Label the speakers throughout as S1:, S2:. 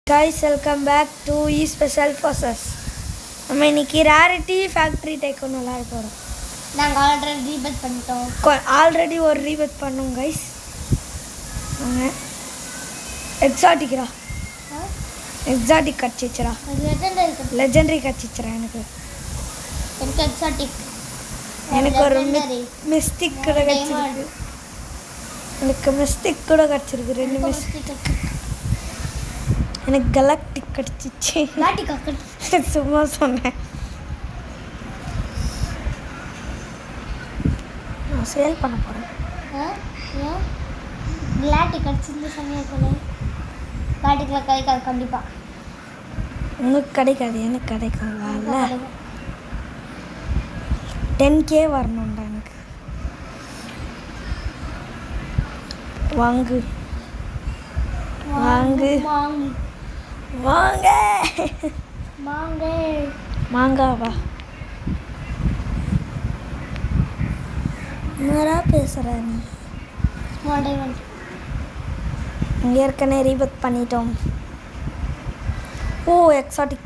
S1: Guys, welcome back to E Special Forces. நம்ம இன்னைக்கு rarity factory டைக்கோன் விளையாட போகிறோம்.
S2: நாங்கள் ஆல்ரெடி ரீபத் பண்ணிட்டோம்.
S1: ஆல்ரெடி ஒரு ரீபத் பண்ணோம் கைஸ். நாங்கள் எக்ஸாட்டிக்ரா எக்ஸாட்டிக் கட்சிச்சுரா லெஜெண்டரி கட்சிச்சுரா எனக்கு
S2: எக்ஸாட்டிக்
S1: எனக்கு ஒரு மிஸ்டிக் கூட கிடச்சிருக்கு. எனக்கு மிஸ்டிக் கூட கிடச்சிருக்கு. ரெண்டு மிஸ்டிக் எனக்கு கலாக்டிக் கிடச்சிச்சு. சும்மா சொன்னேன். நான் சேல் பண்ண போகிறேன்.
S2: கலாக்டிக் கிடச்சிருந்து சமயத்தில் கலாக்டிக்கில் கிடைக்காது கண்டிப்பாக.
S1: உனக்கு கிடைக்காது, எனக்கு கிடைக்காதுல்ல. 10K வரணும்டா எனக்கு. வாங்கு வாங்கு வாங்க
S2: வாங்க
S1: மாங்காவா என்னடா பேசுகிற நீ? இங்கே ஏற்கனவே ரீபத் பண்ணிட்டோம். ஓ எக்ஸாட்டிக்.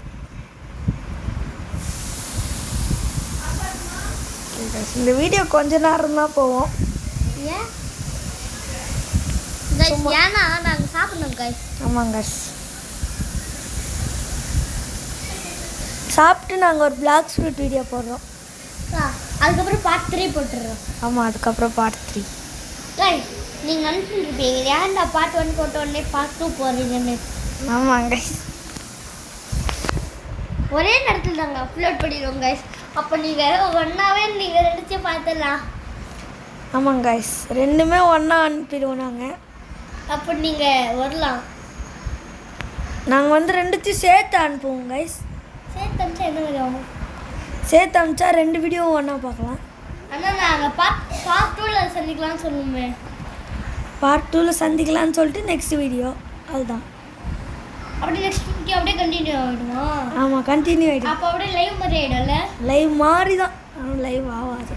S1: இந்த வீடியோ கொஞ்ச நேரம் தான் போவோம்.
S2: ஏன்னா நாங்கள் சாப்பிடணும் கைஸ்.
S1: ஆமாம் கைஸ், சாப்பிட்டு நாங்கள் ஒரு பிளாக் ஃப்ரூட் வீடியோ போடுறோம்.
S2: அதுக்கப்புறம் பார்ட் 3 போட்டுடுறோம்.
S1: ஆமாம், அதுக்கப்புறம் பார்ட் 3.
S2: கைஸ் நீங்கள் நினச்சிருப்பீங்க ஏன்டா பார்ட் 1 போட்ட உடனே பார்ட் 2 போடுறீங்கன்னு.
S1: ஆமாம் கைஸ்,
S2: ஒரே நேரத்தில் நாங்கள் அப்லோட் பண்ணிடுவோம் கைஸ். அப்போ நீங்கள் ஒன்றாவே நீங்கள் ரெண்டுத்தையும் பார்த்துடலாம்.
S1: ஆமாம் கைஸ், ரெண்டுமே ஒன்றா அனுப்பிடுவோம் நாங்கள்.
S2: அப்போ நீங்கள் வரலாம்.
S1: நாங்கள் வந்து ரெண்டுத்தையும் சேர்த்து அனுப்புவோம் கைஸ்.
S2: சேர்த்து அனுப்பிச்சா என்ன வரும்?
S1: சேர்த்து அனுப்பிச்சா 2 வீடியோவும் ஒன்றா பார்க்கலாம்.
S2: ஆனால் நாங்கள் பார்ட் 2ல் சந்திக்கலாம்னு சொல்லுவோமே.
S1: பார்ட் 2ல் சந்திக்கலாம்னு சொல்லிட்டு நெக்ஸ்ட் வீடியோ அதுதான்.
S2: அப்படி நெக்ஸ்ட் வீடியோ அப்படியே கண்டினியூ ஆகிடுமா?
S1: ஆமாம், கண்டினியூ ஆகிடும்.
S2: அப்போ அப்படியே லைவ் மாதிரி ஆகிடும்ல?
S1: லைவ் மாதிரி தான், ஆனால் லைவ் ஆகாது.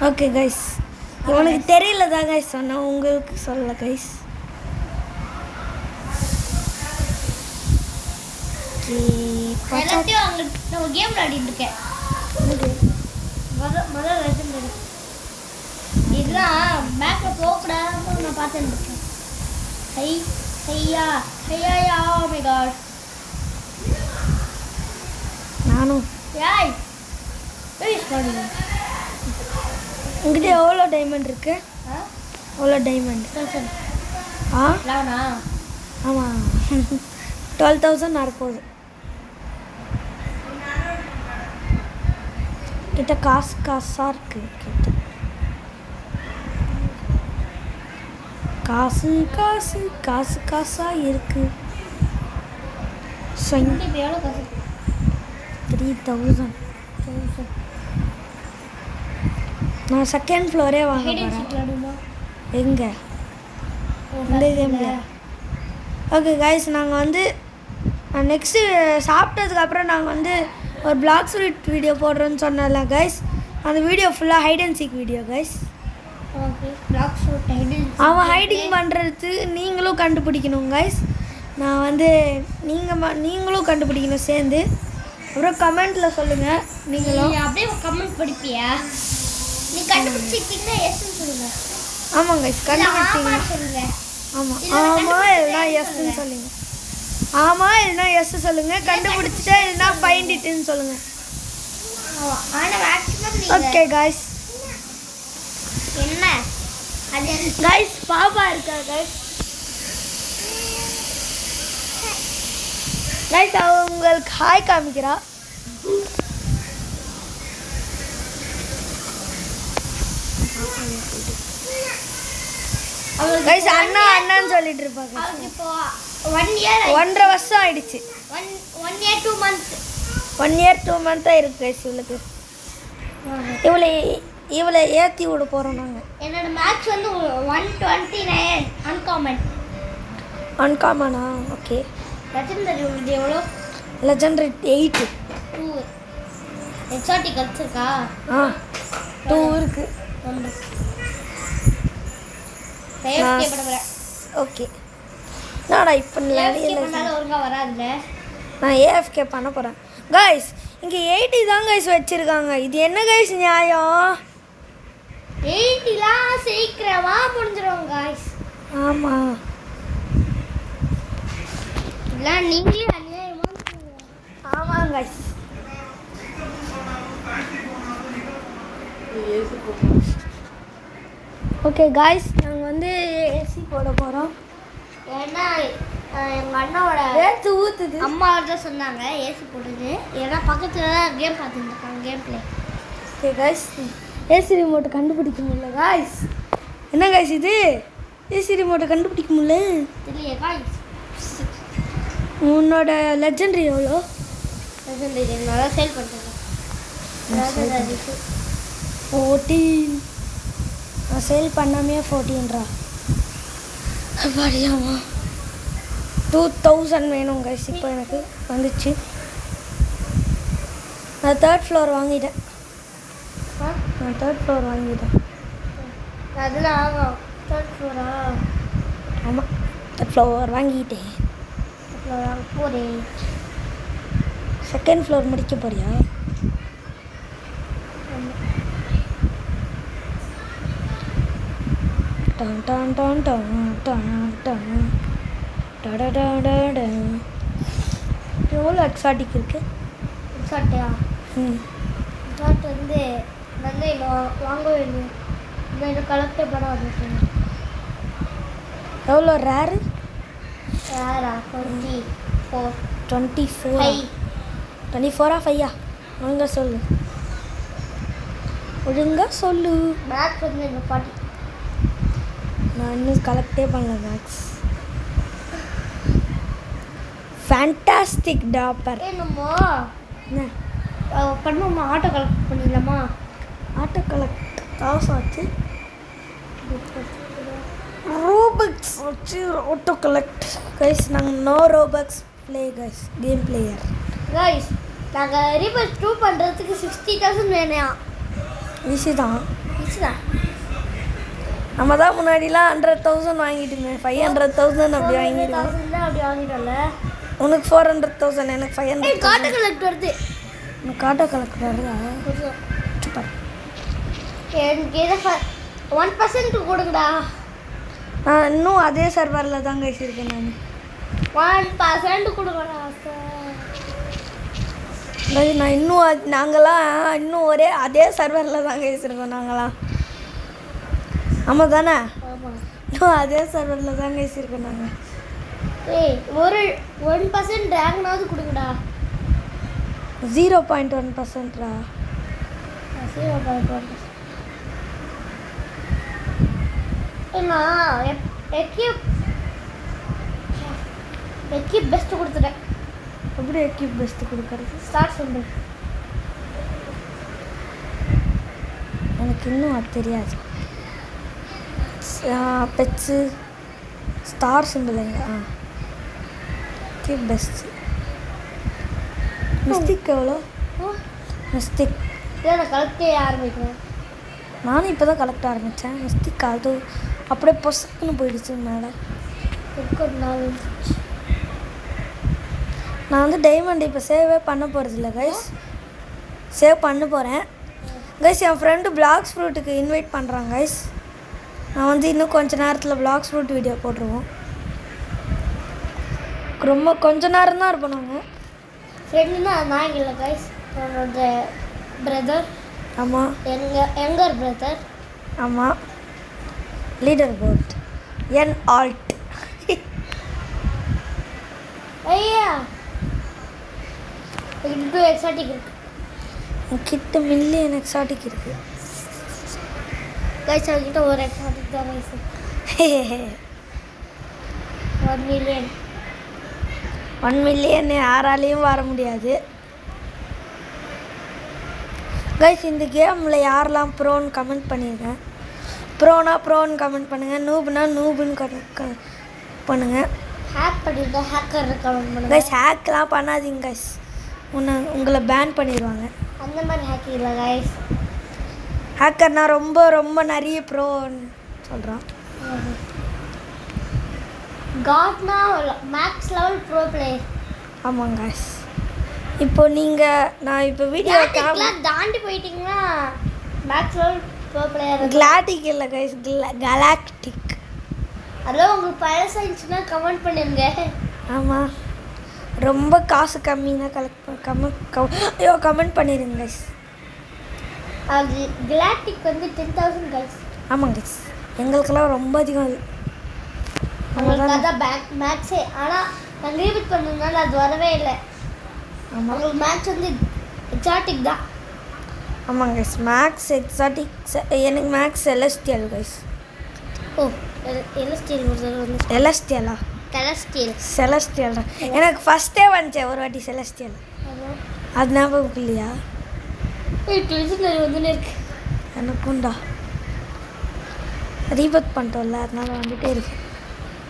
S1: ஓகே கைஸ், உனக்கு தெரியல தான் கைஸ் சொன்னேன், உங்களுக்கு சொல்லல கைஸ்.
S2: எல்லாத்தையும் அங்கே நான் கேம் விளையாடிட்டு இருக்கேன். முதல் லெஜெண்டரி இதெல்லாம் பேக்கில் போகக்கூடாதுன்னு நான் பார்த்துட்டு இருக்கேன். ஐயா ஓ மை காட்.
S1: நானும்
S2: யாய் யூஸ் பண்ணுங்க.
S1: உங்ககிட்ட எவ்வளோ டைமண்ட் இருக்கு? எவ்வளோ டைமண்ட்? ஆ
S2: லாவனா?
S1: ஆமாம் 12,000 வரப்போகுது. கிட்ட காசாக இருக்கு. கிட்ட காசாக இருக்கு. 3,000. நான் செகண்ட் ஃப்ளோரே வாங்க போகிறேன். எங்கே? இந்த கேமில். ஓகே கைஸ், நாங்கள் வந்து நெக்ஸ்ட்டு சாப்பிட்டதுக்கப்புறம் நாங்கள் வந்து ஒரு பிளாக் ஃப்ரூட் வீடியோ போடுறோன்னு சொன்னல கைஸ். அந்த வீடியோ ஃபுல்லாக hide and seek video guys. அவன் ஹைடிங் பண்ணுறது நீங்களும் கண்டுபிடிக்கணும் கைஸ். நான் வந்து நீங்களும் கண்டுபிடிக்கணும் சேர்ந்து. அப்புறம் கமெண்ட்டில் சொல்லுங்கள். நீங்களும்
S2: அப்படியே கமெண்ட் படிப்பியா? நீ கண்டுபிடிச்சிட்டீங்கன்னா எஸ்ன்னு சொல்லுங்க.
S1: ஆமாம் கைஸ், கண்டுபிடிச்சிங்க.
S2: சொல்லுங்க.
S1: ஆமாம் இல்லைனா எஸ்ன்னு சொல்லுங்க. ஆமாம் இல்லைனா எஸ் சொல்லுங்கள். கண்டுபிடிச்சிட்டா இல்லைனா ஃபைண்ட் இட்டுன்னு சொல்லுங்கள். ஓகே கைஸ்,
S2: என்ன
S1: கைஸ் பாப்பா இருக்கா கைஸ். கைஸ் அவ உங்களுக்கு ஹாய் காமிக்கிறா. கைஸ் அண்ணான்னு சொல்லிட்டு இருப்பாங்க.
S2: இப்போ 1 year
S1: 1.5 வருஷம் ஆயிடுச்சு.
S2: 1 year 2 months
S1: 1 year 2 month தான் இருக்கு கைஸ் இவளுக்கு. இவளை ஏற்றி விட போகிறோம் நாங்கள்.
S2: என்னோட மேக்ஸ் வந்து 129
S1: அன்காமனா? ஓகே.
S2: லெஜெண்டரி எவ்வளோ?
S1: லெஜெண்டரி 8.
S2: 2 எக்ஸாட்டிக் வச்சிருக்கா?
S1: 2 இருக்கு.
S2: ஓகே.
S1: என்னடா இப்போ
S2: பண்ணாலும் ஒழுங்கா வராதுல்ல.
S1: நான் ஏஎஃப்கே பண்ண போகிறேன் கைஸ். இங்கே 80 தான் கைஸ் வச்சுருக்காங்க. இது என்ன கைஸ் நியாயம்?
S2: 80லாம் சீக்கிரமா முடிஞ்சிடும் கைஸ்.
S1: ஆமாம்,
S2: இல்லை நீங்களே அநியாயமா.
S1: ஆமாம் கைஸ். ஓகே காய்ஸ், நாங்கள் வந்து ஏசி போட போகிறோம்.
S2: ஏன்னா எங்கள் அண்ணாவோட
S1: வேர்த்து ஊற்றுது.
S2: அம்மா தான் சொன்னாங்க ஏசி போடுது. ஏன்னா பக்கத்தில் தான் கேம் பார்த்துட்டு இருக்காங்க, game play.
S1: Okay guys, AC ரிமோட்டை கண்டுபிடிக்க முடியல காய்ஸ். என்ன காய்ஸ் இது? ஏசி ரிமோட்டை கண்டுபிடிக்க முடியல.
S2: இல்லையே காய்ஸ்.
S1: உன்னோட லெஜெண்டரி எவ்வளோ?
S2: நல்லா சேல் பண்ணுறேன்.
S1: 14. நான் சேல் பண்ணாமே 14ரா. அப்படியாமா? 2000 வேணும் கைஸ். இப்போ எனக்கு வந்துச்சு. நான் 3rd ஃப்ளோர் வாங்கிட்டேன்.
S2: அதெல்லாம் ஆகும். 3rd Flora?
S1: ஆமாம், 3rd ஃப்ளோர் வாங்கிட்டேன்.
S2: போறேன்.
S1: 2nd ஃப்ளோர் முடிக்க போறியா? டான் டான் டான் டான் டான் டான் டடடடட. எவ்வளோ எக்ஸாட்டிக் இருக்கு?
S2: எக்ஸாட்டியா?
S1: ம்,
S2: எக்ஸாட் வந்து வந்து வாங்க வேண்டிய இந்த கலெக்டர் படம் வந்துருக்கேன்.
S1: எவ்வளோ ரேரு?
S2: யாரா? 24.
S1: 24. 24ஆ 5ஆ? ஒழுங்கா சொல்லு, ஒழுங்கா சொல்லு.
S2: மேக்ஸ் வந்து இந்த 40.
S1: நான் இன்னும் கலெக்டே பண்ணல மேக்ஸ். Fantastic topper.
S2: என்னமோ
S1: என்ன
S2: பண்ணுமா? ஆட்டோ கலெக்ட் பண்ணிடலாமா?
S1: ஆட்டோ கலெக்ட் காசு ஆச்சு. ரோபக்ஸ் வச்சு ஆட்டோ கலெக்ட் கைஸ். நாங்கள் no Robux play guys, game player
S2: guys. நாங்கள் ரீபர்ஸ் 2 பண்ணுறதுக்கு 60,000 வேணையா?
S1: ஈஸி தான்.
S2: ஈஸி தான்.
S1: நம்ம தான் முன்னாடிலாம் 100,000 வாங்கிட்டுமே. 500,000 அப்படி வாங்கிடுவோம்.
S2: அப்படி வாங்கிட்டோம்ல.
S1: உனக்கு 400,000, எனக்கு 500,000.
S2: காட்டு கலெக்ட் வருது.
S1: உனக்கு ஆட்டோ கலெக்ட் வருதா? சூப்பர்.
S2: எனக்கு ஏதோ 1% கொடுங்கடா.
S1: நான் இன்னும் அதே சர்வரில் தான் கைஸ் இருக்கேன். நான்
S2: 1% கொடுங்கடா சார்.
S1: நான் இன்னும் நாங்களாம் இன்னும் அதே சர்வரில் தான் கைஸ் இருக்கோம் நாங்களாம். ஆமாம் தானே?
S2: ஆமாம்,
S1: இன்னும் அதே சர்வரில் தான் கைஸ் இருக்கோம் நாங்கள்.
S2: ஏய், ஒரு 1% ட்ராகனாவது கொடுங்கடா.
S1: 0.1%ரா?
S2: 0.1%. நான் எக்கி பெஸ்ட் கொடுத்துட்டேன்.
S1: எப்படி எக்யூப் பெஸ்ட்டு கொடுக்கறது?
S2: ஸ்டார்ட் சொல்லு.
S1: எனக்கு இன்னும் அது தெரியாது. பெட்ஸு ஸ்டார் சிம்பிளுங்க. Equip best. மிஸ்டிக் எவ்வளோ? மிஸ்டிக்
S2: நான் கலெக்டே ஆரம்பிக்கிறேன்.
S1: நானும் இப்போ தான் கலெக்ட் ஆரம்பித்தேன். மிஸ்டிக் அது அப்படியே பொசுக்குன்னு போயிடுச்சு மேலே. நான் வந்து டைமண்ட் இப்போ சேவே பண்ண போகிறதில்ல கைஸ். சேவ் பண்ண போகிறேன் கைஸ். என் ஃப்ரெண்டு பிளாக்ஸ் ஃப்ரூட்டுக்கு இன்வைட் பண்ணுறாங்க கைஸ். நான் வந்து இன்னும் கொஞ்ச நேரத்தில் பிளாக்ஸ் ஃப்ரூட் வீடியோ போட்டுருவோம். ரொம்ப கொஞ்ச நேரம் தான் இருப்போம் நாங்கள்.
S2: ஃப்ரெண்டுன்னா நான் இல்லை கைஸ், என்னோட பிரதர்.
S1: ஆமாம்,
S2: எங்கர் பிரதர்.
S1: ஆமாம், லீடர் போர்ட் என் ஆல்ட்.
S2: ஐயா, இது எக்ஸாட்டிக் இருக்கு.
S1: என்கிட்ட மில்லியன் எக்ஸாட்டிக் இருக்குது
S2: கைஸ். அவர்கிட்ட ஒரு எக்ஸாட்டிக் தான் கைஸ். 1 மில்லியன்.
S1: 1 மில்லியன் யாராலையும் வர முடியாது கைஸ். இந்த கேமில் யாரெல்லாம் ப்ரோன்னு கமெண்ட் பண்ணியிருக்கேன். ப்ரோன்னு கமெண்ட் பண்ணுங்கள். நூபுனா நூபுன்னு பண்ணுங்கள்.
S2: ஹேக் பண்ணியிருந்தா ஹேக்கர் கமெண்ட் பண்ணுங்க
S1: கைஸ். ஹேக்லாம் பண்ணாதீங்க கைஸ், உங்களை பேன் பண்ணிடுவாங்க.
S2: அந்த மாதிரி ஹேக் இல்லை கைஸ்.
S1: ஹேக்கர்னா ரொம்ப ரொம்ப நிறைய ப்ரோன்னு சொல்கிறான்.
S2: காட்னா மேக்ஸ் லெவல் ப்ரோ பிளேயர்.
S1: ஆமாங்க கைஸ். இப்போ நீங்கள் நான் இப்போ வீடியோ
S2: தாண்டி போயிட்டீங்கன்னா மேக்ஸ் லெவல் ப்ரோ பிளேயர்.
S1: கிளாட்டிக் இல்லை கைஸ், கலாக்டிக்.
S2: அதெல்லாம் உங்களுக்கு பழசா இருந்துச்சுன்னா கமெண்ட் பண்ணிருங்க.
S1: ஆமாம், ரொம்ப காசு கம்மின்னா கமெண்ட் பண்ணிடுங்க கைஸ்.
S2: அது கிளாட்டிக் வந்து 10,000 கைஸ்.
S1: ஆமாங்க கைஸ், எங்களுக்கெல்லாம் ரொம்ப அதிகம் அது.
S2: உங்களுக்கு அதான் மேக்ஸே. ஆனால் நான் ரீபீட் பண்ணதுனால அது வரவே இல்லை.
S1: ஆமாம்,
S2: உங்களுக்கு மேக்ஸ் வந்து எக்ஸாட்டிக் தான்.
S1: ஆமாங்க கைஸ், மேக்ஸ் எக்ஸாட்டிக். எனக்கு மேக்ஸ் செலஸ்டியல் கைஸ்.
S2: ஓ எலஸ்டியல் வந்து
S1: எலஸ்டியலா? செலஸ்டியல் தான் எனக்கு ஃபஸ்ட்டே வந்துச்சேன் ஒரு வாட்டி செலஸ்டியல். அது ஞாபகம் இல்லையா?
S2: வந்து இருக்கு
S1: எனக்குண்டா, ரீபத் பண்ணிட்டோம்ல அதனால வந்துட்டே இருக்கு.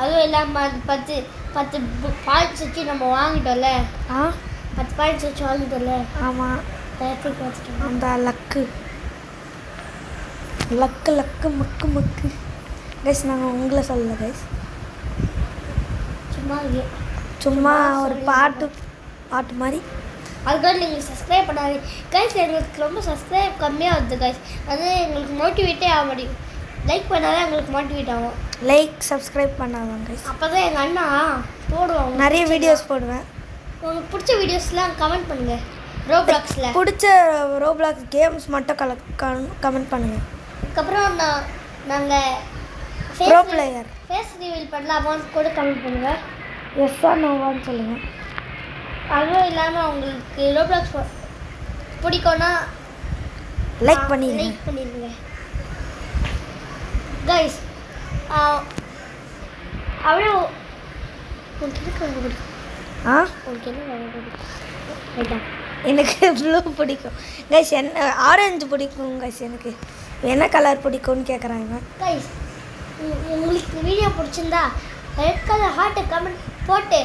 S2: அதுவும் இல்லாமல் 10 பாயிண்ட்ஸ் வச்சு நம்ம வாங்கிட்டோம்ல. 10 பாயிண்ட்ஸ் வச்சு வாங்கிட்டோம்ல.
S1: ஆமாம், அந்த லக்கு மக்கு கைஸ். நாங்கள் உங்களை சொல்லலை கைஸ், சும்மா ஒரு பாட்டு மாதிரி.
S2: அதுக்காக நீங்கள் சப்ஸ்கிரைப் பண்ணாது கைஸ். எங்களுக்கு ரொம்ப சப்ஸ்கிரைப் கம்மியாக வருது கைஸ். அது எங்களுக்கு மோட்டிவேட்டே ஆக முடியும். லைக் பண்ணாதான் எங்களுக்கு மோட்டிவேட் ஆகும்.
S1: லைக் சப்ஸ்கிரைப் பண்ணாதாங்க கைஸ்.
S2: அப்போ தான் எங்கள் அண்ணா போடுவாங்க,
S1: நிறைய வீடியோஸ் போடுவேன்.
S2: உங்களுக்கு பிடிச்ச வீடியோஸ்லாம் கமெண்ட் பண்ணுங்கள். ரோப்ளாக்ஸில்
S1: பிடிச்ச ரோப்ளாக்ஸ் கேம்ஸ் மட்டும் கமெண்ட் பண்ணுங்கள்.
S2: அதுக்கப்புறம் நாங்கள்
S1: ப்ரோ பிளேயர்
S2: ஃபேஸ் ரிவீல் பண்ணலாமான்னு கூட கமெண்ட் பண்ணுங்கள்.
S1: எஸ்ஸா நோவான்னு சொல்லுங்கள்.
S2: அதுவும் இல்லாமல் உங்களுக்கு ரோப்ளாக்ஸ் பிடிக்கும்னா
S1: லைக் பண்ணிடுங்க
S2: கைஸ். அவ்வளோ உங்களுக்கு என்ன கலர் பிடிக்கும்? உங்களுக்கு என்ன கலர் பிடிக்கும்?
S1: எனக்கு ப்ளூ பிடிக்கும் கைஸ். ஆரஞ்சு பிடிக்கும் கைஸ். எனக்கு என்ன கலர் பிடிக்கும்னு கேட்குறாங்க
S2: கைஸ். உங்களுக்கு வீடியோ பிடிச்சிருந்தா ரெட் கலர் ஹார்ட்டை கமெண்ட் போட்டு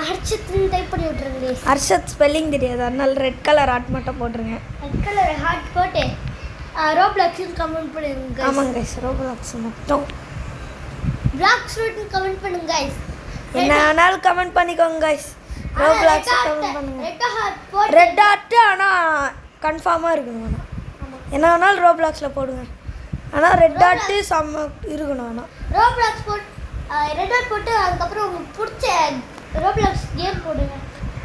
S2: ஹர்ஷத்னு டைப் பண்ணி விட்ருங்க.
S1: ஹர்ஷத் ஸ்பெல்லிங் தெரியாது, அதனால ரெட் கலர் ஹார்ட் மட்டும் போட்டுருங்க.
S2: ரெட் கலர் ஹார்ட் போட்டு ரோப்ளாக்ஸ்னு கமெண்ட் பண்ணுங்க.
S1: ஆமாங்க கைஸ், ரோப்ளாக்ஸ் மட்டும்.
S2: பிளாக்ஸ் ரூட்னு கமெண்ட் பண்ணுங்க கைஸ்.
S1: என்ன வேணாலும் கமெண்ட் பண்ணிக்கோங்க கைஸ். ரோப்ளாக்ஸ் கமெண்ட் பண்ணுங்க. ரெட் ஹார்ட் ஆனால் கன்ஃபார்மாக இருக்கணும். ஆனால் என்ன வேணாலும் ரோப்ளாக்ஸில் போடுங்க. ஆனால் ரெட் ஹார்ட்டு இருக்கணும். ஆனால்
S2: ரோப்ளாக்ஸ் ரெட் ஹார்ட் போட்டு அதுக்கப்புறம் உங்களுக்கு பிடிச்ச ரோப்ளாக்ஸ் கேம் போடுங்க.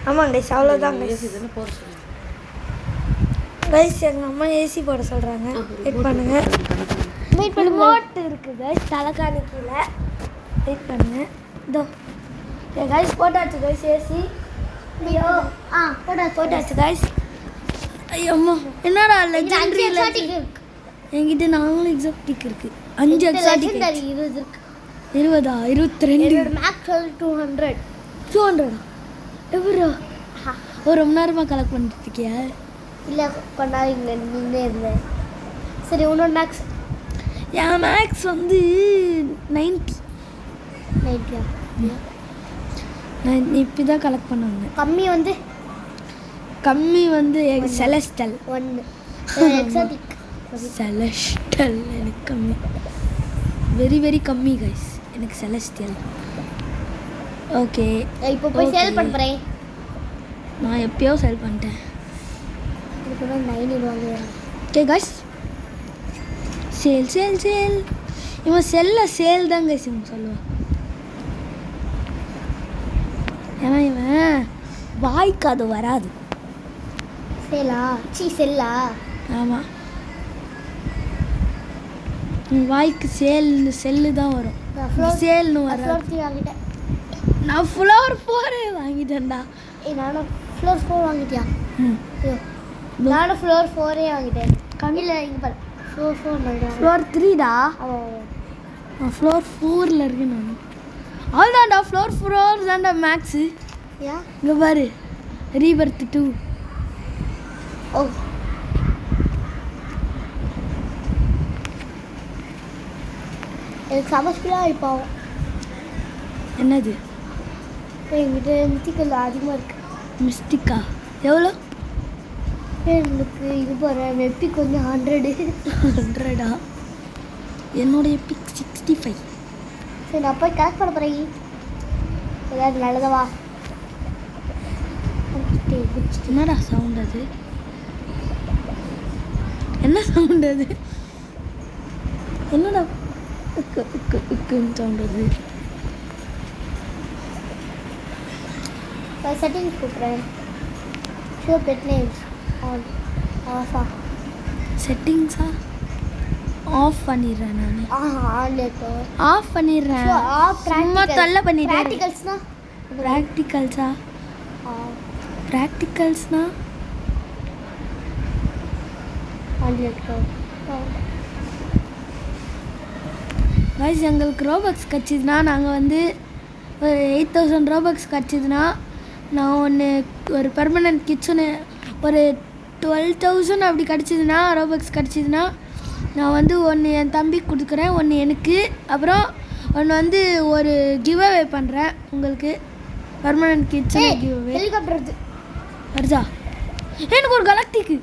S1: ஆமாங்க கைஸ், அவ்வளோதான் கைஸ். கைஸ் எங்கள் அம்மா ஏசி போட சொல்கிறாங்க. வெயிட் பண்ணுங்கள். ரிமோட் இருக்குது கைஸ் தலைக்காணி கீழே. வெயிட் பண்ணுங்கள். இதோ கைஸ் போட்டாச்சு கைஸ் ஏசி.
S2: ஐயோ
S1: போட்டாச்சு கைஸ். ஐயோ அம்மா, என்னடா லெஜெண்டரி என்கிட்ட 4 எக்ஸாட்டிக் இருக்குது. 5 எக்ஸாட்டிக்
S2: 20 இருக்கு.
S1: 20 22
S2: மேக்ஸ் 200
S1: எவ்வளோ ஒரு மணி நேரமாக கலெக்ட் பண்ணிட்டு இருக்கியா?
S2: இல்லை கொண்டாடிங்க நின்று இருந்தேன். சரி உன்னோட மேக்ஸ்?
S1: என் மேக்ஸ் வந்து 90. நான் இப்போ தான் கலெக்ட் பண்ண வந்தேன். கம்மி வந்து செலஸ்டல்
S2: 1 எக்ஸாட்டிக்
S1: செலஸ்டல் எனக்கு கம்மி, வெரி கம்மி கைஸ் எனக்கு செலஸ்டியல். ஓகே,
S2: இப்போ போய் சேல் பண்ணுறேன்.
S1: நான் எப்பயோ சேல் பண்ணிட்டேன்.
S2: இதுக்கு 9 வாங்க.
S1: ஓகே கைஸ், சேல் இவன் சேல் தான் கைஸ் இவன் சொல்லுவான். ஏன்னா இவன் வாய்க்கு அது வராது.
S2: செல்லா
S1: ஆமாம், வாய்க்கு செல்லு தான் வரும். சேல்னு வரும். நான் ஃப்ளோர் 4 வாங்கிட்டேன்டா.
S2: நானும் ஃப்ளோர் 4 வாங்கிட்டியா? நானும் ஃப்ளோர் 4 வாங்கிட்டேன். இல்லை இங்கே பாரு,
S1: ஃப்ளோர் 3டா. ஃப்ளோர் 4ல் இருக்கு. நான் அவ்வளோதான்டா, ஃப்ளோர் 4 தான்டா மேக்ஸு. இங்கே பாரு, ரீபர்த் 2.
S2: ஓ எனக்கு சமஸ்பிலாம் இப்போ
S1: என்னது?
S2: என்கிட்ட மிஸ்டிக்கல் அதிகமாக இருக்குது.
S1: மிஸ்டிக்கா எவ்வளோ?
S2: எனக்கு இது போகிறேன் எப்பிக் வந்து
S1: 100. என்னோட எப்பிக் 65.
S2: சரி நான் போய் கலெக்ட் பண்ண போகிறேன். ஏதாவது நல்லதவா
S1: என்னடா சவுண்ட் அது? என்ன சவுண்ட் அது? என்னடா உக்குன்னு சவுண்ட் அது?
S2: செட்டிங்ஸ் கொடுக்குறேன். ஷோ பெட் நேம்ஸ் ஆன் ஆஃபா
S1: செட்டிங்ஸா ஆஃப் பண்ணிடுறேன் நான். ஆஃப் பண்ணிடுறேன். சும்மா தொல்லை பண்ணிடுறேன். ப்ராக்டிகல்ஸ்னா கைஸ் எங்களுக்கு ரோபக்ஸ் கிடச்சிதுன்னா நாங்கள் வந்து ஒரு 8000 ரோபக்ஸ் கிடச்சிதுன்னா நான் ஒரு பெர்மனன்ட் கிச்சனு ஒரு 12,000 அப்படி கிடச்சிதுன்னா ரோபக்ஸ் கிடச்சிதுன்னா நான் வந்து ஒன்று என் தம்பிக்கு கொடுக்குறேன், ஒன்று எனக்கு, அப்புறம் ஒன்று வந்து ஒரு கிவ் அவே பண்ணுறேன் உங்களுக்கு. Permanent kitchen give away.
S2: Helicopter
S1: வருதா? எனக்கு ஒரு கலாக்டிக்கு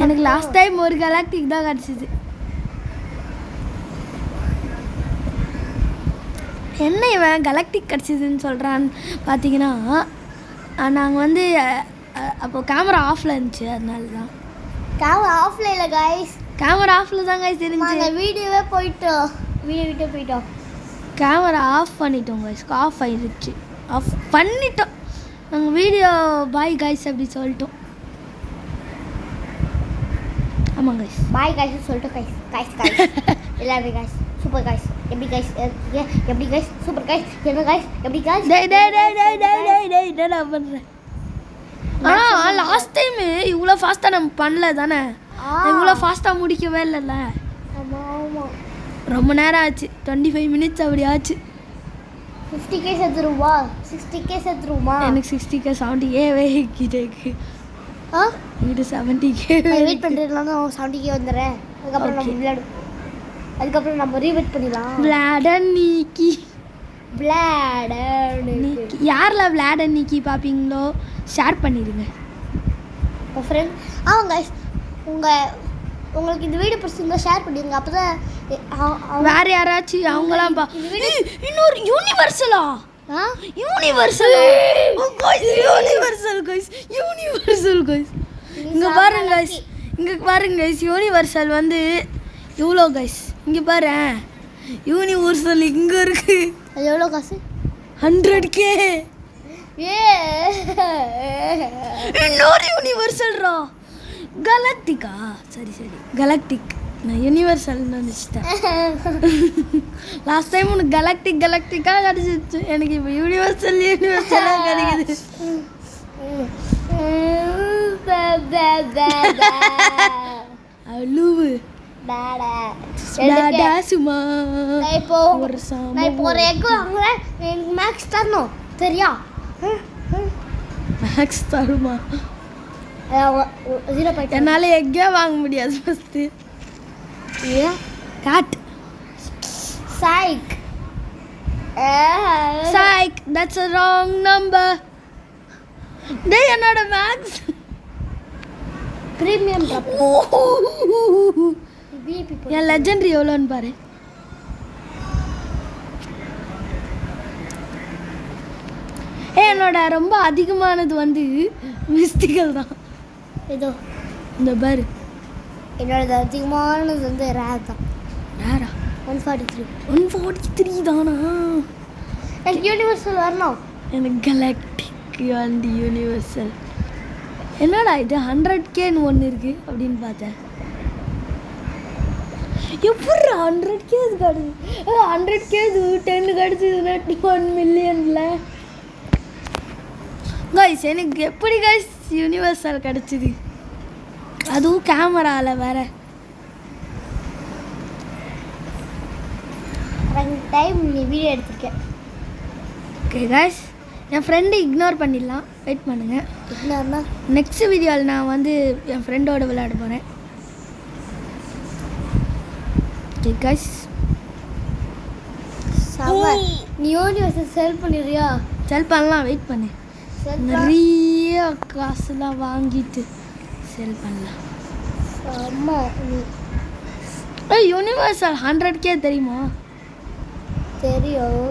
S1: எனக்கு லாஸ்ட் டைம் ஒரு கலாக்டிக் தான் கிடச்சிது. என்ன இவன் கலாக்டிக் கிடச்சிதுன்னு சொல்கிறான்னு பார்த்தீங்கன்னா, நாங்கள் வந்து அப்போது கேமரா ஆஃபில் இருந்துச்சு, அதனால தான்.
S2: கேமரா ஆஃபில் இல்லை கைஸ்,
S1: கேமரா ஆஃபில் தான் கைஸ் இருந்துச்சு.
S2: வீடியோவே போயிட்டோம்.
S1: கேமரா ஆஃப் பண்ணிட்டோம் கைஸ், ஆஃப் ஆகிடுச்சு, ஆஃப் பண்ணிட்டோம். நாங்கள் வீடியோ பாய் கைஸ் அப்படி சொல்லிட்டோம். ஆமாம் கைஸ்,
S2: பாய் கைஸ் சொல்லிட்டோம். கைஸ் எல்லாரும் கைஸ் சூப்பர் கைஸ், எப்படி கைஸ் சூப்பர் கைஸ், என்ன கைஸ் எப்படி கைஸ்.
S1: என்னடா பண்ணுறேன்? லாஸ்ட் டைம் இவ்வளோ ஃபாஸ்ட்டாக நம்ம பண்ணல தானே, இவ்வளோ ஃபாஸ்ட்டாக முடிக்கவே இல்லைல்ல.
S2: ஆமாம்
S1: ரொம்ப நேரம் ஆச்சு, 25 மினிட்ஸ் அப்படி ஆச்சு.
S2: 50K செத்துருவா, 60K செத்துருவா.
S1: எனக்கு 60K 70K கிட்டே இது 70K
S2: வெயிட் பண்ணுறதுலாம் 70K வந்துடுறேன். அதுக்கப்புறம் நம்ம ரீவெயிட் பண்ணிடலாம்.
S1: பிளாடர் நீக்கி யாரில் பிளாடர் நீக்கி பார்ப்பீங்களோ ஷேர் பண்ணிடுங்க
S2: ஃப்ரெண்ட். கைஸ் உங்களுக்கு இந்த வீடியோ பிடிச்சிருந்தா ஷேர் பண்ணிடுங்க. அப்போ தான்
S1: வேற யாராச்சும் அவங்களாம் இன்னொரு யூனிவர்சல் கைஸ் இங்கே பாருங்க கைஸ், யூனிவர்சல் வந்து எவ்வளோ கைஸ், இங்கே பாரு யூனிவர்சல் இங்கே இருக்கு.
S2: அது எவ்வளோ காசு?
S1: 100K. இன்னொரு யூனிவர்சல்ரா, கலாக்டிக்கா? சரி கலாக்டிக், நான் யூனிவர்சல்னு நினச்சிட்டேன். லாஸ்ட் டைம் உனக்கு கலாக்டிக்காக கிடச்சிச்சு, எனக்கு இப்போ யூனிவர்சலாக கிடைக்குது. அழுவு சும்மா.
S2: இப்போ ஒரு எக் வாங்குறேன், எனக்கு மேக்ஸ் தரணும் சரியா?
S1: மேக்ஸ் தருமா? என்னால் எக்கே வாங்க முடியாது. First got psych that's a wrong number. டேய் என்னோட மேக்ஸ்
S2: பிரீமியம்
S1: என் லெஜெண்டரி எவ்வளோன்னு பாரு. என்னோட ரொம்ப அதிகமானது வந்து மிஸ்டிக்கல் தான்.
S2: ஏதோ
S1: இந்த பாரு,
S2: என்னோட அதிகமானது வந்து ரேர் தான்.
S1: ரேரா? 143 தானா?
S2: எனக்கு யூனிவர்சல் வரணும்.
S1: எனக்கு கலாக்டிக் அண்ட் யூனிவர்சல். என்னடா இது 100Kன்னு ஒன்று இருக்குது அப்படின்னு பார்த்தேன். எப்படி 100K கிடச்சி? 100K 10 கிடச்சிதுன்னா 1 மில்லியனில் கைஸ். எனக்கு எப்படி கைஸ் யூனிவர்சல் கிடச்சிது, அதுவும் கேமராவில் வேற.
S2: டைம் நீ வீடியோ எடுத்துருக்கேன்.
S1: ஓகே கைஸ், என் ஃப்ரெண்டு இக்னோர் பண்ணிடலாம், வெயிட் பண்ணுங்கள்.
S2: இக்னோர்னா
S1: நெக்ஸ்ட் வீடியோவில் நான் வந்து என் ஃப்ரெண்டோட விளையாட போகிறேன். ஓகே கைஸ்,
S2: நீ யூனிவர்சல் செல் பண்ணிடுறியா?
S1: செல் பண்ணலாம், வெயிட் பண்ணு. நிறைய காசுலாம் வாங்கிட்டு செல் பண்ணலாம். யூனிவர்சல் 100K தெரியுமா?
S2: தெரியும்.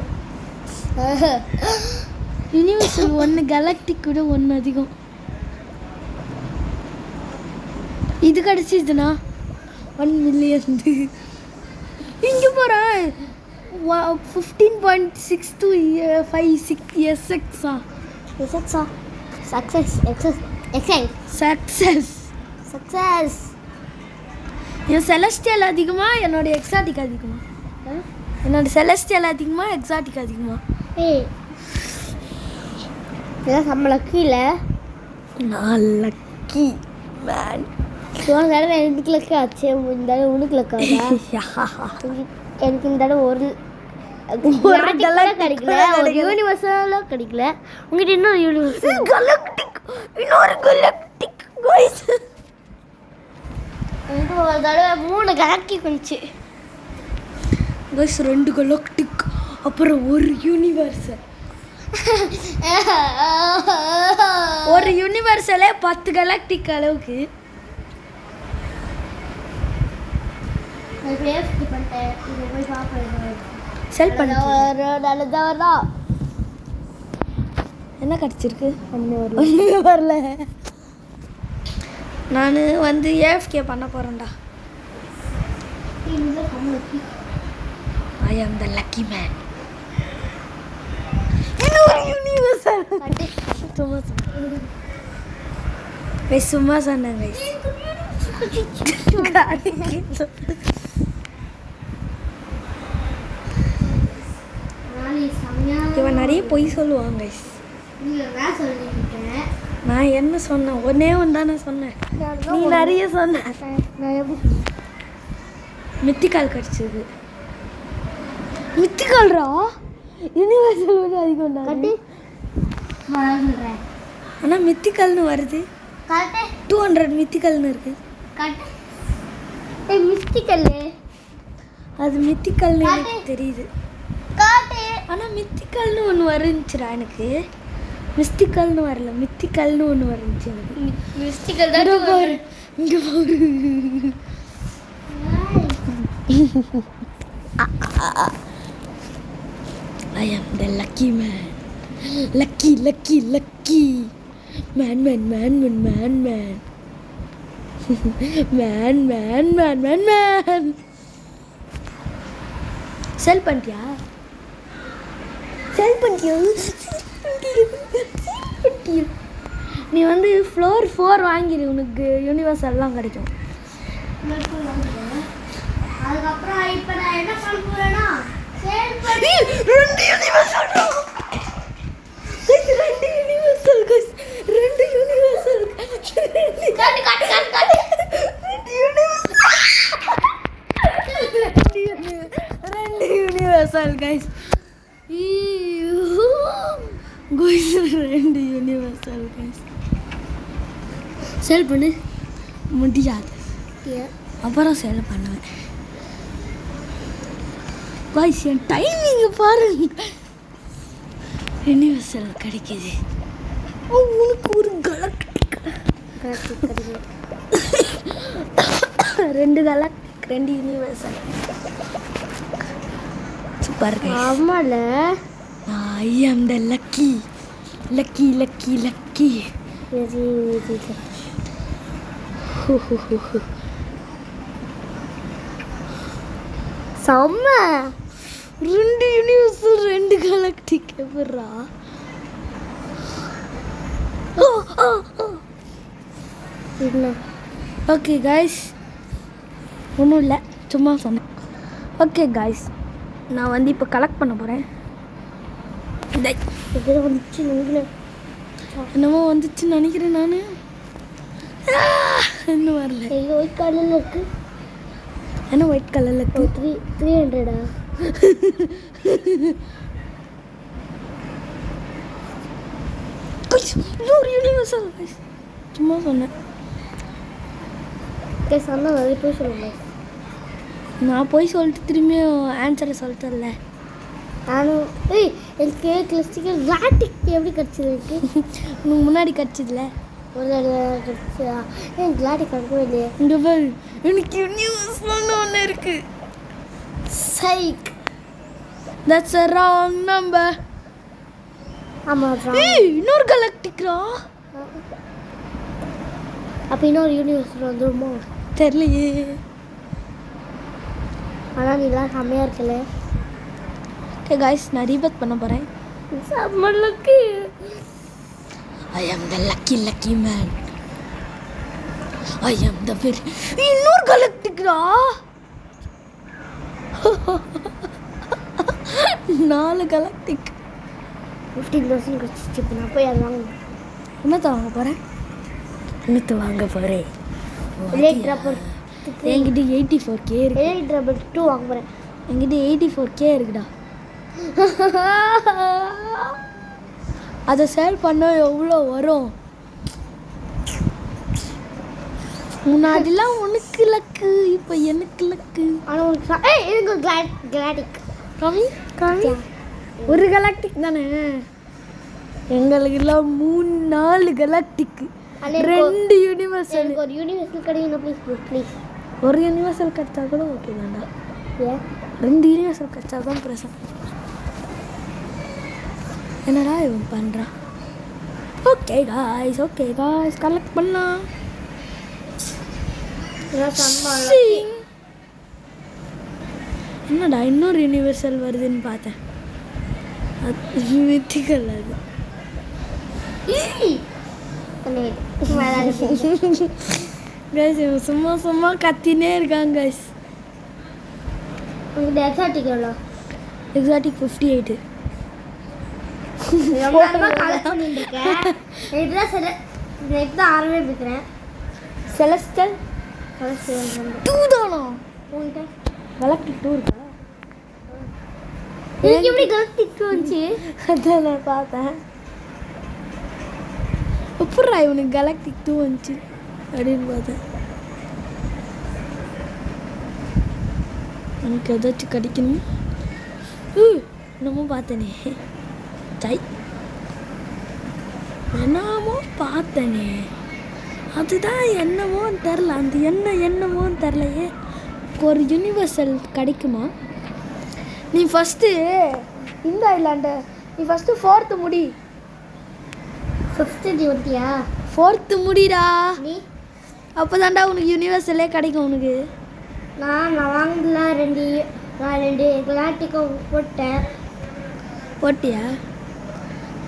S1: யூனிவர்சல் 1 கேலக்டிக் கூட 1 அதிகம். இது கிடச்சிதுண்ணா 1 மில்லியன். இங்கே போகிறேன் 15.6256 SXா
S2: சக்ஸஸ்
S1: என் செலஸ்டியல் அதிகமா என்னோட எக்ஸாட்டிக் அதிகமா? என்னோட செலஸ்டியல் அதிகமா எக்ஸாட்டிக் அதிகமா?
S2: இதெல்லாம் நம்ம லக்கியில்
S1: நான் லக்கி மேன்.
S2: போன தடவை எனக்கு லக்கு ஆச்சு, இந்த தடவை உனக்கு லக்கு ஆகுதா? எனக்கு இந்த தடவை ஒரு கிடைக்கல, ஒரு யூனிவர்சலும் கிடைக்கல. உங்ககிட்ட இன்னொரு யூனிவர்சல்
S1: கலக்டிக், இன்னொரு கலக்டிக் गाइस.
S2: எனக்கு ஒரு தடவை 3 கலக்டிக் வந்துச்சு
S1: गाइस. 2 கலக்டிக் அப்புறம் ஒரு யூனிவர்சல். ஒரு யூனிவர்சலே 10 கலக்டிக் அளவுக்கு. செல்
S2: நல்லதா
S1: என்ன கிடச்சிருக்கு? ஒன்றுமே வரல. நான் வந்து ஏஎஃப்கே பண்ண போகிறேன்டா. ஐ ஆம் த லக்கி மேன். யூனிவர்சல் சும்மா சொன்னேன். இவன் நிறைய பொய் சொல்லுவாங்க. நான் என்ன சொன்னேன்? ஒன்னே ஒன்று சொன்னேன், நீ நிறைய சொன்ன. மித்திகால் கிடச்சிது. மித்திகால்ரா யூனிவர்சல் விட அதிகம். ஆனால் மித்திகல்னு வருது. 200 மித்திகல்னு இருக்கு. அது மித்திகல்னு எனக்கு தெரியுது. ஆனால் மித்திகல்னு ஒன்று வருந்துச்சுடா எனக்கு. மிஸ்டிக்கல்னு வரல, மித்திகல்னு ஒன்று வருந்துச்சு எனக்கு.
S2: மிஸ்டிக்கல் தான்
S1: பாரு, இங்கே பாரு. I am the lucky man. Lucky man. man. செல் பண்ணிட்டியா? நீ வந்து ஃப்ளோர் 4 வாங்கிடு, உனக்கு யூனிவர்சல்லாம் கிடைக்கும்.
S2: அதுக்கப்புறம் இப்போ நான் என்ன பண்ண போறேன்னா
S1: ரெண்டு யூனிவர்சல் guys. ரெண்டு யூனிவர்சல் guys. செல் பண்ணு முடியாது, அப்புறம் செல் பண்ணுவேன். guys என் டைமிங் பாருங்க. யூனிவர்சல் கிடைக்குது. உனக்கு ஒரு கலக்டிக் 2 கலக்டிக் 2 யூனிவர்சல். Super guys.
S2: ஆமால
S1: I am the lucky.
S2: செம்ம
S1: 2 யூனிவர்சல் 2 கலக்டிக் எப்படா? ஓகே காய்ஸ், ஒன்றும் இல்லை, சும்மா சொன்னேன். ஓகே காய்ஸ், நான் வந்து இப்போ கலெக்ட் பண்ண போகிறேன்.
S2: வந்துச்சு
S1: என்னமோ வந்துச்சுன்னு நினைக்கிறேன் நான். இன்னும் வரல.
S2: ஒயிட் கலரில் இருக்கு.
S1: என்ன ஒயிட் கலரில் இருக்கு?
S2: 300
S1: இன்னொரு யூனிவர்சல். சும்மா சொன்னேன்.
S2: சொன்னால் நிறைய போய் சொல்லுங்க.
S1: நான் போய் சொல்லிட்டு திரும்பியும் ஆன்சரை சொல்லிட்டேன்ல.
S2: நானும் எனக்கு கிறிஸ்டிக்கல் ராட்டிக் எப்படி கிடச்சிது? எனக்கு
S1: உனக்கு முன்னாடி கிடச்சிதுல.
S2: ஒரு கிடச்சியா ஏன் கிளாடிக் கிடைக்கவே இல்லையே
S1: இங்க பாரு எனக்கு யூனிவர்ஸ்னு ஒன்று இருக்கு
S2: சைக்
S1: தட்ஸ் a wrong number
S2: ஆமாம்
S1: இன்னொரு கலெக்டிக்ரா
S2: அப்போ இன்னொரு யூனிவர்ஸில் வந்துருமோ
S1: தெரியலையே
S2: ஆனால் நீலாம் செம்மையாக இருக்குல்ல
S1: ஓகே காய்ஸ் நான் ரீபத் பண்ண போகிறேன்
S2: செம்ம luck
S1: I am the lucky man. I am the very இன்னொரு கலெக்டிக்ரா 4 கலெக்டிக்
S2: 15,000 கிடச்சிச்சு இப்போ நான் போய் அது வாங்கணும்
S1: என்னத்த வாங்க போகிறேன்
S2: எலைட் ரப்பர்
S1: என்கிட்ட 84K இருக்கு
S2: எலைட் ரப்பர் 2 வாங்க போகிறேன்
S1: என்கிட்ட 84K இருக்குடா அதை சேல் பண்ண எவ்வளோ வரும் முன்னாடிலாம் உனக்கு லக்கு இப்போ எனக்கு லக்கு
S2: ஆனால் உனக்கு எனக்கு கிளாடிக்
S1: கம்மி கம்மி ஒரு கலாக்டிக் தானே எங்களுக்கெல்லாம் 3-4 கலாக்டிக் 2 யூனிவர்சல்
S2: எனக்கு ஒரு யூனிவர்சல் கிடைக்கணும் ப்ளீஸ்
S1: ஒரு யூனிவர்சல் கிடைச்சா கூட ஓகே தான்டா
S2: ஏன்
S1: 2 யூனிவர்சல் கிடைச்சா தான் பிரச்சனை என்னடா இவன் பண்ணுறான் ஓகே காய்ஸ் கலெக்ட் பண்ணலாம் என்னடா இன்னொரு யூனிவர்சல் வருதுன்னு பார்த்தேன் அது மித்திக்கல் அது கைஸ் இவன் சும்மா கத்தினே இருக்காங்க கைஸ்
S2: உங்களுக்கு எக்ஸாட்டிக் எவ்வளோ
S1: எக்ஸாட்டிக் 58
S2: தான் ஆரம்பிக்கிறேன்
S1: செலஸ்டல் 2 தானா
S2: உங்கள்கிட்ட
S1: கலெக்டிக் 2 இருக்கா
S2: எனக்கு எப்படி கலெக்டிக் வந்துச்சு
S1: அதான் நான் பார்த்தேன் எப்படா இவனுக்கு கலெக்டிக் 2 வந்துச்சு அப்படின்னு பார்த்தேன் எனக்கு ஏதாச்சும் கிடைக்கணும் என்னமோ பார்த்தனே என்னமோ பார்த்தனே அதுதான் என்னமோன்னு தெரில அந்த என்னமோன்னு தெரிலையே ஒரு யூனிவர்சல் கிடைக்குமா நீ ஃபஸ்ட்டு இந்த ஐலாண்டு நீ ஃபஸ்ட்டு 4th முடி
S2: 5th வந்துட்டியா
S1: 4th முடிடா
S2: நீ
S1: அப்போ தான்டா உனக்கு யூனிவர்சலே கிடைக்கும் உனக்கு
S2: நான் வாங்கல நான் 2 கிளாட்டிக்கை
S1: போட்டியா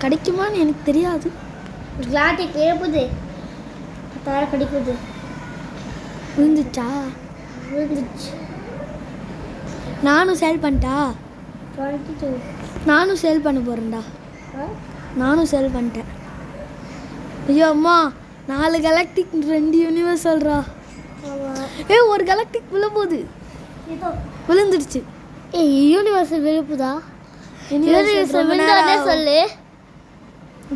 S1: கிடைக்குமான்னு எனக்கு தெரியாது
S2: கிளாட்டிக் எழுப்புது தர கிடைக்குது
S1: விழுந்துச்சா
S2: விழுந்துச்சு
S1: நானும் சேல் பண்ணிட்டா
S2: 22
S1: நானும் சேல் பண்ண போகிறேன்டா நானும் சேல் பண்ணிட்டேன் ஐயோ அம்மா 4 கலெக்டிக் 2 யூனிவர்சல்ரா ஒரு கலெக்டிக் விழப்போகுது விழுந்துடுச்சு
S2: யூனிவர்சல் விழுப்புதா யூனிவர்சல் விழுந்தானே சொல்லு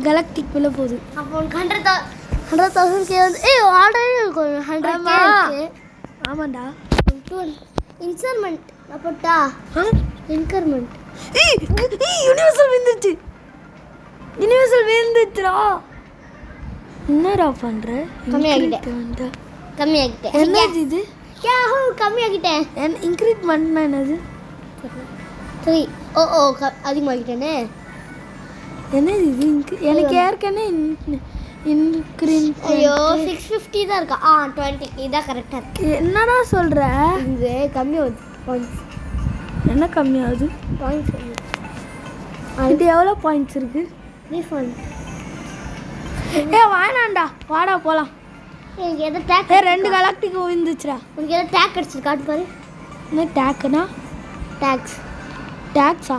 S1: கலெக்டிக் விழப்போகுது
S2: அப்போ 100,000 கே வந்து ஆல்ரெடி 100K இருக்கு
S1: ஆமாண்டா
S2: இன்ஸ்டால்மெண்ட் அப்போட்டா இன்க்ரிமெண்ட்
S1: யூனிவர்சல் விழுந்துச்சுடா என்னடா பண்ற
S2: கம்மியாகிட்டேன்
S1: என்னது இது
S2: கம்மியாகிட்டேன்
S1: இன்க்ரிமெண்ட்னா என்னது
S2: சரி அதிகமாகிட்டேனே
S1: என்னது இது எனக்கு ஏற்கனவே
S2: ஐயோ 650 தான் இருக்கா 20 இதான் கரெக்டாக இருக்கு
S1: என்னடா சொல்கிற
S2: இது கம்மியாகுது பாயிண்ட்ஸ்
S1: என்ன கம்மியாகுது
S2: பாயிண்ட்ஸ்
S1: இது எவ்வளோ பாயிண்ட்ஸ் இருக்கு
S2: ரீஃபண்ட்
S1: வேணாண்டா வாடா போகலாம்
S2: எனக்கு எதை டேக்
S1: 2 கலாக்டிக் விழுந்துச்சுடா
S2: உனக்கு எதாவது டேக் கிடச்சிருக்கு காட்டு பாரு
S1: என்ன டேக்குனா
S2: டேக்ஸா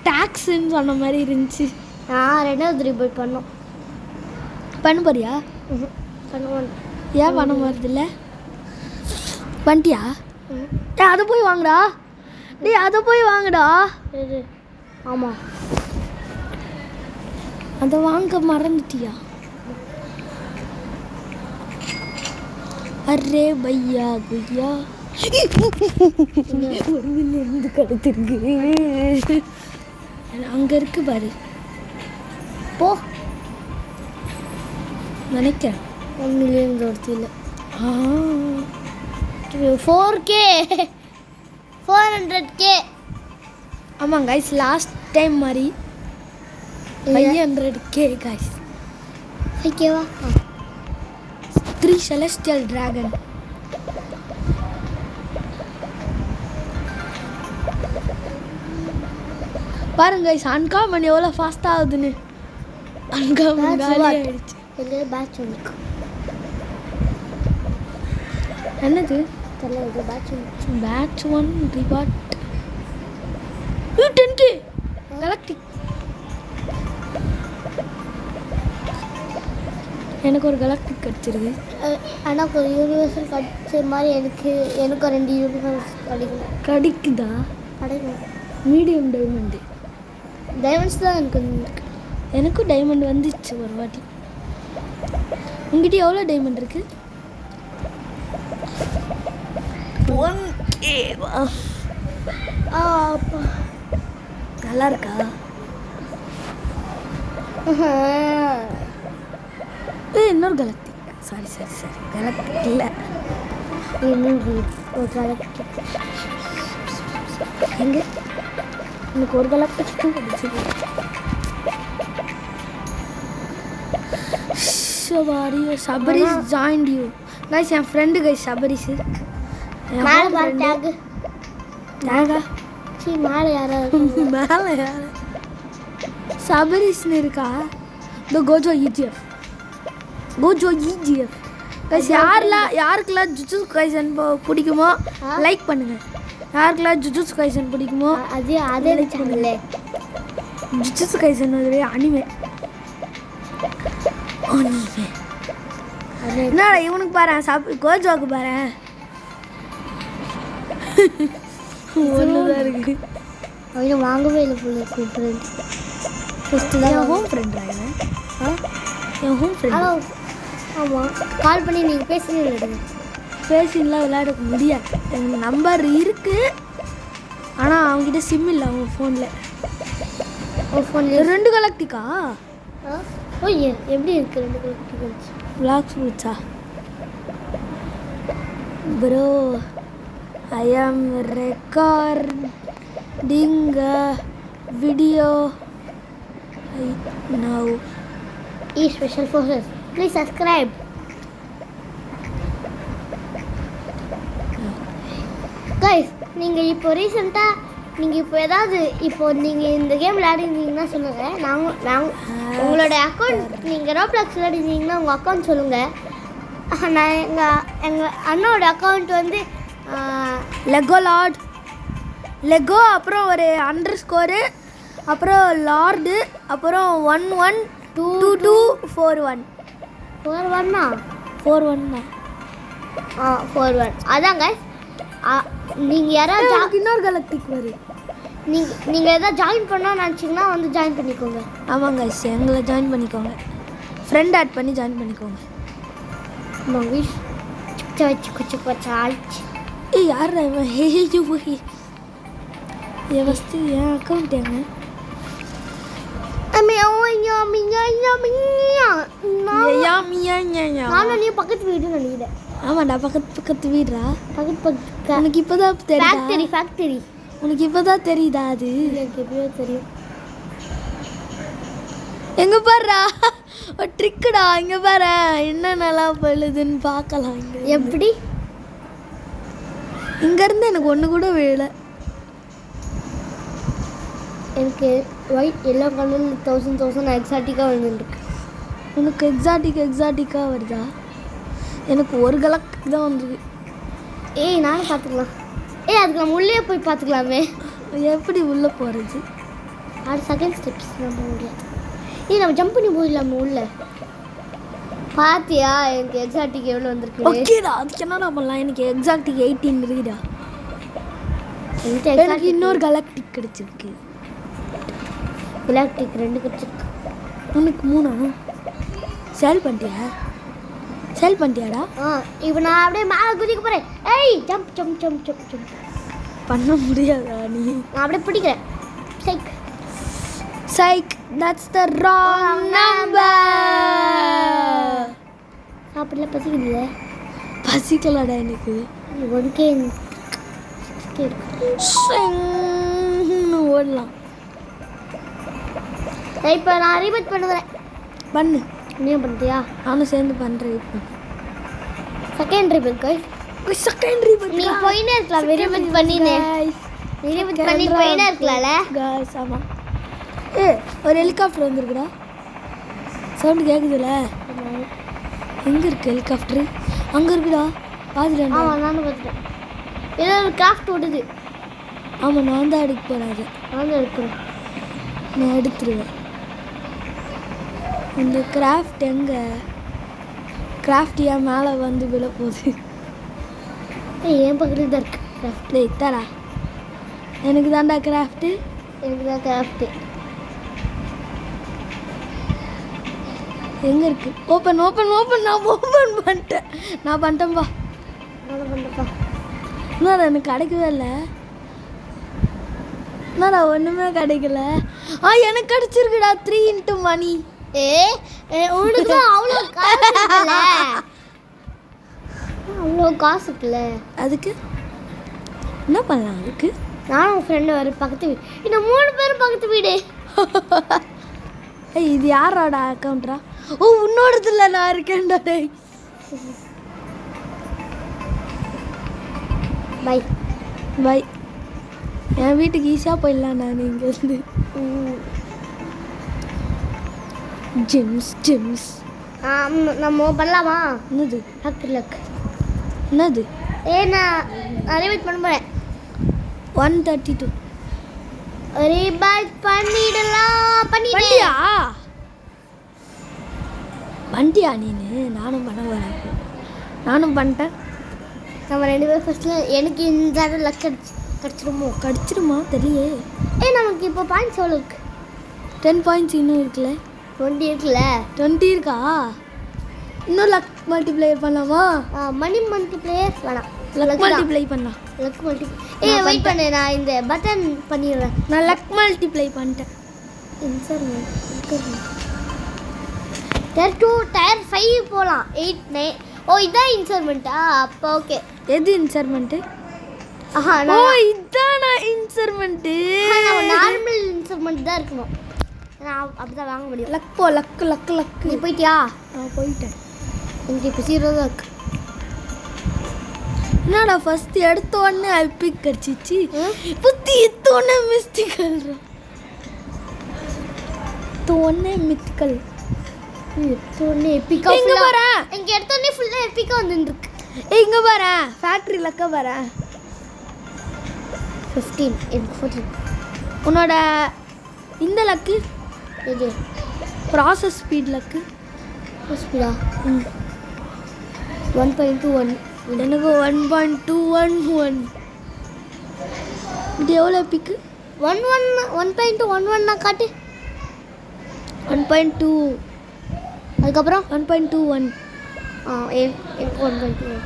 S1: டேக்ஸ்ன்னு சொன்ன மாதிரி இருந்துச்சு
S2: நான் 2வது ரீபோட்
S1: பண்ண போறியா
S2: பண்ணுவேன்
S1: ஏன் பண்ண போகிறதில்ல பண்ணிட்டியா அதை போய் வாங்கடா அதை போய் வாங்கடா
S2: ஆமாம்
S1: அதை வாங்க மறந்துட்டியா அரே பையா குய்யா ஒரு மில்லியன் கிடைச்சிருக்கு அங்கே இருக்கு பாரு.
S2: போ
S1: நினைக்கிறேன்
S2: 1 மில்லியன் ஒருத்தி இல்லை.
S1: ஆ
S2: 4K 400K.
S1: ஆமாம் கைஸ், லாஸ்ட் டைம் மாதிரி 500K கைஸ்.
S2: 5Kவா?
S1: 3 celestial dragon. பாருங்க கைஸ், அன்காமன் எவ்வளோ ஃபாஸ்ட்டாக ஆகுதுன்னு. அன்காமன் காலி ஆயிடுச்சு.
S2: இல்லை பேட்ச் ஒன்று.
S1: என்னது?
S2: தெரியல, இது பேட்ச் ஒன்று.
S1: பேட்ச் 1 ரிவார்ட் 10K கலெக்டிக். எனக்கு ஒரு கலெக்டிக் கிடச்சிருக்கு.
S2: ஆனால் ஒரு யூனிவர்சல் கிடச்ச மாதிரி எனக்கு 2 யூனிவர்ஸ்
S1: கிடைக்குதா?
S2: கிடைக்கும்.
S1: Medium diamond.
S2: டைமண்ட்ஸ் தான் எனக்கு.
S1: எனக்கும் டைமண்ட் வந்துச்சு ஒரு வாட்டி. உங்ககிட்ட எவ்வளோ டைமண்ட் இருக்கு? 1K. நல்லா இருக்கா? இன்னொரு கலெக்டிக். சாரி கலெக்டிக் இல்லை,
S2: இன்னொரு ஒரு கலெக்டிக்.
S1: எங்கே? எனக்கு ஒரு கலெக்டிக்கும் கிடைச்சிது. Sabaris joined you guys. என் ஃப்ரெண்டு கைஸ் சபரிஸ்.
S2: மேலே மேலே யாராவது
S1: மேலே யார்? சபரிஸ்னு இருக்கா? இந்த கோஜோ இஜிஎஃப் கைஸ். யாருக்கெல்லாம் ஜுஜுட்சு கைசன் பிடிக்குமோ லைக் பண்ணுங்க. யாருக்கெல்லாம் ஜுஜுட்சு கைசன் பிடிக்குமோ
S2: அதே சேனல்ல
S1: ஜுஜுட்சு கைசன் அனிமே. என்னடா இவனுக்கு பாரு, கோஜோக்கு பாரு ஒன்றுதான் இருக்கு.
S2: அவங்க வாங்கவே இல்லை. ஃப்ரெண்ட்
S1: என் ஹோம் ஃப்ரெண்ட் ஆகிடுவேன். என் ஹோம் ஃப்ரெண்ட்.
S2: ஆமாம், கால் பண்ணி நீங்கள் பேசுனீங்க.
S1: பேசின்லாம் விளையாட முடியாது. எனக்கு நம்பர் இருக்குது, ஆனால் அவங்ககிட்ட சிம் இல்லை அவங்க ஃபோனில்.
S2: ஃபோனில்
S1: 2 கலெக்டிக்கா?
S2: எப்படி இருக்குது 2 கலெக்டிக்?
S1: விளாக்ஸ் பிடிச்சா bro? I am recording a video right now.
S2: Special forces, please subscribe. Guys, நீங்கள் இப்போ ரீசெண்டாக ஏதாவது நீங்கள் இந்த கேம் விளையாடிருந்தீங்கன்னா சொல்லுங்கள். நாங்கள் உங்களோட அக்கௌண்ட், நீங்கள் ரோப்ளாக்ஸ் விளையாடிருந்தீங்கன்னா உங்கள் அக்கௌண்ட் சொல்லுங்கள். நான் எங்கள் அண்ணோட அக்கௌண்ட் வந்து
S1: லெகோ அப்புறம் ஒரு அண்டர்ஸ்கோரு அப்புறம் லார்டு அப்புறம் 112241
S2: 41 அதாங்க. நீங்கள் யாராவது
S1: இன்னொரு கலெக்டிக் வரும்.
S2: நீங்கள் எதாவது ஜாயின் பண்ணால் நினச்சிங்கன்னா வந்து ஜாயின் பண்ணிக்கோங்க.
S1: ஆமாங்க, எங்களை ஜாயின் பண்ணிக்கோங்க. ஃப்ரெண்ட் ஆட் பண்ணி ஜாயின் பண்ணிக்கோங்க.
S2: மகிஷ்
S1: யார் ஃபஸ்ட்டு என் அக்கௌண்ட் எங்க?
S2: நானும் பக்கத்து வீடு நினைக்கிறேன்.
S1: ஆமாண்டா, பக்கத்து வீடுறா.
S2: பக்கத்து
S1: உனக்கு இப்போதான் தெரியுதா?
S2: ஃபேக்டரி
S1: உனக்கு இப்போதான் தெரியுதா? அது
S2: எனக்கு எப்படியோ தெரியும்.
S1: எங்கே பாருடா, ஒரு ட்ரிக்குடா. இங்கே பாரு என்ன நல்லா பழுதுன்னு பார்க்கலாம்.
S2: எப்படி?
S1: இங்கேருந்து எனக்கு ஒன்று கூட விழலை.
S2: எனக்கு ஒயிட் எல்லோ கலர் 1000 எக்ஸாட்டிக்காக வந்துருக்கு.
S1: உனக்கு எக்ஸாட்டிக்காக வருதா? எனக்கு ஒரு கலக்கு தான் வந்துருக்கு.
S2: நானும் பார்த்துக்கலாம். அதுக்கு நம்ம உள்ளே போய் பார்த்துக்கலாமே.
S1: எப்படி உள்ளே போகிறது?
S2: அது செகண்ட் ஸ்டெப்ஸ் நம்ம முடியாது. நம்ம ஜம்ப் பண்ணி போயிடலாமா உள்ளே? பார்த்தியா எனக்கு எக்ஸாட்டிக் எவ்வளோ வந்திருக்கு?
S1: ஓகேடா, அதுக்கு என்னடா பண்ணலாம்? எனக்கு எக்ஸாக்டிக் 18 இருக்குடா. எனக்கு இன்னொரு கலக்டிக் கிடச்சிருக்கு.
S2: கலக்டிக் 2 கிடச்சிருக்கு.
S1: உனக்கு 3. சேல் பண்ணிட்டியாடா?
S2: இப்போ நான் அப்படியே மேலே குதிக்க போகிறேன். ஜம்ப்
S1: பண்ண முடியாதா? நீ
S2: நான் அப்படியே பிடிக்கிறேன். சைக்
S1: Psych, that's the wrong number.
S2: சாப்பிடல பசிக்கல.
S1: பசிக்கலடா எனக்கு.
S2: 1k
S1: ஓடலாம்.
S2: இப்போ நான் ரீபட் பண்ணுறேன்.
S1: பண்ணு.
S2: நீ பண்ணுறியா?
S1: நானும் சேர்ந்து பண்ணுறேன். இப்போ
S2: செகண்ட் ரீபட் கைஸ்.
S1: செகண்ட் ரீபட்
S2: நீ போயினே இருக்கலாம். ரீபட் பண்ணினே. ரீபட் பண்ணி போயினே இருக்கலாம்ல
S1: गाइस. ஆமாம். ஒரு ஹெலிகாப்டர் வந்திருக்குடா. சவுண்ட் கேட்குதுல்ல? எங்கே இருக்கு ஹெலிகாப்டரு? அங்கே இருக்குடா. பார்த்துட்டேன்.
S2: ஆமாம் நானும் பார்த்துட்டேன். ஏதோ ஒரு கிராஃப்ட் ஓடுது.
S1: ஆமாம் நான் தான் எடுக்க போகிறேன். அதை
S2: நான் தான் எடுக்கிறேன்.
S1: நான் எடுத்துருவேன். இந்த கிராஃப்ட் எங்கே? கிராஃப்ட் ஏன் மேலே வந்து விழ போகுது?
S2: என் பக்கத்தில் தான் இருக்கு கிராஃப்ட்.
S1: தரா எனக்கு தான்டா கிராஃப்ட்டு.
S2: எனக்கு தான் கிராஃப்ட்டு.
S1: எங்கே இருக்கு? Open open open. நான் ஓப்பன் பண்ணிட்டேன். நான் பண்ணிட்டேன்ப்பா.
S2: நான் பண்ணுறப்பா.
S1: என்னடா எனக்கு கிடைக்கவே இல்லை. என்னடா ஒன்றுமே கிடைக்கல. எனக்கு கிடச்சிருக்குடா 3 into money.
S2: உனக்கு தான் அவ்வளோ காசு இருக்குல்ல. அவ்வளோ காசு இருக்குல்ல.
S1: அதுக்கு என்ன பண்ணலாம்? அதுக்கு
S2: நானும் உன் ஃப்ரெண்டு வர பக்கத்து வீடு. இன்னும் 3 பேரும் பக்கத்து வீடு.
S1: இது யாரோட அக்கௌண்ட்ரா? ஓ உன்னோடதுல நான் இருக்கேன்டா. டேய்
S2: பை
S1: பை. என் வீட்டுக்கு ஈஸியாக போயிடலாம் நான் இங்கேருந்து. ஜிம்ஸ் ஜிம்ஸ்
S2: நம்ம பண்ணலாமா?
S1: என்னது?
S2: Luck luck.
S1: என்னது?
S2: நான் ரீபட் பண்ண போகிறேன்.
S1: 132
S2: ரீபட் பண்ணிடலாம்.
S1: பண்ணியா? பண்ணிட்டியா நீனு? நானும் பண்ண வரேன். நானும் பண்ணிட்டேன்.
S2: நம்ம 2 பேரும் ஃபஸ்ட்டில் எனக்கு இந்த தடவை லக் கிடச்சிருமோ?
S1: கிடச்சிருமா தெரியலையே.
S2: நமக்கு இப்போ பாயிண்ட்ஸ் எவ்வளோ இருக்கு?
S1: 10 பாயிண்ட்ஸ் இன்னும் இருக்குல்ல?
S2: 20 இருக்குல்ல?
S1: 20 இருக்கா? இன்னும் லக் மல்டிப்ளையர் பண்ணலாமா?
S2: மணி மல்டிப்ளையர் வேணாம்.
S1: லக் மல்டிப்ளை பண்ணலாம்.
S2: Luck multiply. வெயிட் பண்ணு, நான் இந்த பட்டன் பண்ணிடுறேன்.
S1: நான் லக் மல்டிப்ளை பண்ணிட்டேன்.
S2: டயர் 2 டயர் 5 போகலாம். 8 9. ஓ இதான் இன்சர்மெண்ட்டா? அப்போ ஓகே.
S1: எது இன்சர்மெண்ட்டு? ஓ இதானா இன்சர்மெண்ட்டு?
S2: நார்மல் இன்சர்மெண்ட் தான் இருக்கணும். நான் அப்படி தான் வாங்க முடியும்.
S1: லக் போ. Luck luck luck.
S2: நீ போயிட்டியா?
S1: நான் போயிட்டேன்.
S2: எனக்கு இப்போ 0 தான் இருக்கு.
S1: என்னடா ஃபர்ஸ்ட் எடுத்த உடனே எபிக் கிடச்சிச்சு. புத்தி எடுத்த உடனே மிஸ்டிக்கல். எடுத்த உடனே மித்திக்கல்.
S2: எடுத்த உடனே எபிக்கா.
S1: இங்கே பாரேன்.
S2: இங்கே எடுத்த உடனே ஃபுல்லாக எபிக்கா வந்துருக்கு.
S1: இங்கே பாரேன். ஃபேக்ட்ரி லக்க பாரேன்.
S2: 15 எனக்கு 14.
S1: உன்னோட இந்த லக்கு
S2: எது?
S1: Process speed luck.
S2: ஸ்பீடா? 1.21.
S1: எனக்கு 1.211. இது எவ்வளோ பிக்கு?
S2: 1.211 காட்டு.
S1: 1.2.
S2: அதுக்கப்புறம்
S1: 1.21.
S2: எனக்கு 1.21.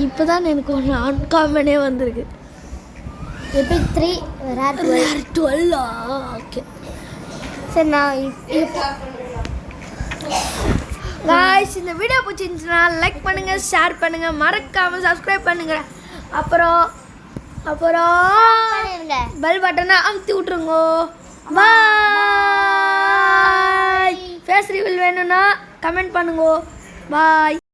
S1: இப்போ தான் எனக்கு ஒன்று அன்காமனே வந்திருக்கு.
S2: Epic 3 rare
S1: 12. ஓகே
S2: சரி. நான்
S1: गाइस இந்த வீடியோ பிடிச்சிருந்துச்சுன்னா லைக் பண்ணுங்க, ஷேர் பண்ணுங்க, மறக்காம சப்ஸ்கிரைப் பண்ணுங்க. அப்புறம் பெல் பட்டனை அமுத்தி விட்டுருங்க. பாய். ஃபேஸ் ரிவீல் வேணும்னா கமெண்ட் பண்ணுங்க. பாய்.